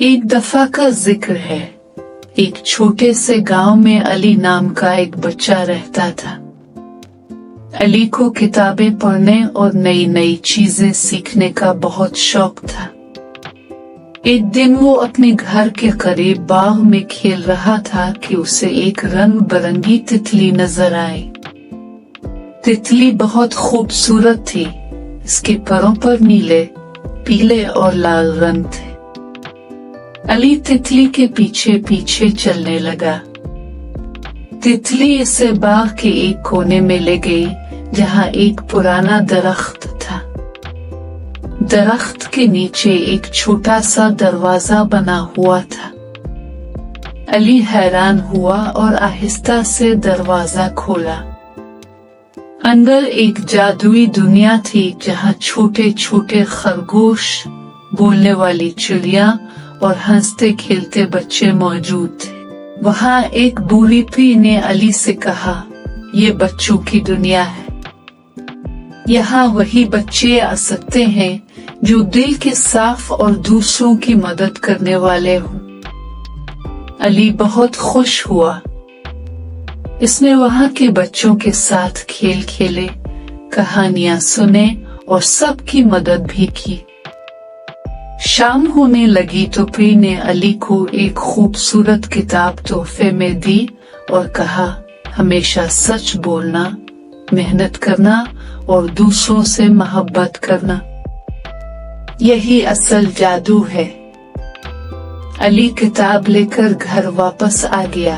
एक दफा का जिक्र है। एक छोटे से गांव में अली नाम का एक बच्चा रहता था। अली को किताबें पढ़ने और नई नई चीजें सीखने का बहुत शौक था। एक दिन वो अपने घर के करीब बाग में खेल रहा था कि उसे एक रंग बिरंगी तितली नजर आई। तितली बहुत खूबसूरत थी। इसके परों पर नीले, पीले और लाल रंग थे। अली तितली के पीछे पीछे चलने लगा। तितली इसे बाग के एक कोने में ले गई जहाँ एक पुराना दरख्त था। दरख्त के नीचे एक छोटा सा दरवाजा बना हुआ था। अली हैरान हुआ और आहिस्ता से दरवाजा खोला। अंदर एक जादुई दुनिया थी जहाँ छोटे छोटे खरगोश, बोलने वाली चिड़िया और हंसते खेलते बच्चे मौजूद थे। वहाँ एक बूढ़ी पी ने अली से कहा, ये बच्चों की दुनिया है। यहाँ वही बच्चे आ सकते हैं जो दिल के साफ और दूसरों की मदद करने वाले हों। अली बहुत खुश हुआ। इसने वहाँ के बच्चों के साथ खेल खेले, कहानियां सुने और सबकी मदद भी की। शाम होने लगी तो पी ने अली को एक खूबसूरत किताब तोहफे में दी और कहा, हमेशा सच बोलना, मेहनत करना और दूसरों से मोहब्बत करना, यही असल जादू है। अली किताब लेकर घर वापस आ गया।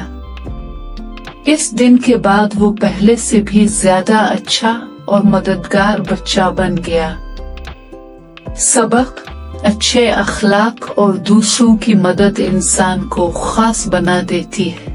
इस दिन के बाद वो पहले से भी ज्यादा अच्छा और मददगार बच्चा बन गया। सबक: अच्छे अखलाक और दूसरों की मदद इंसान को खास बना देती है।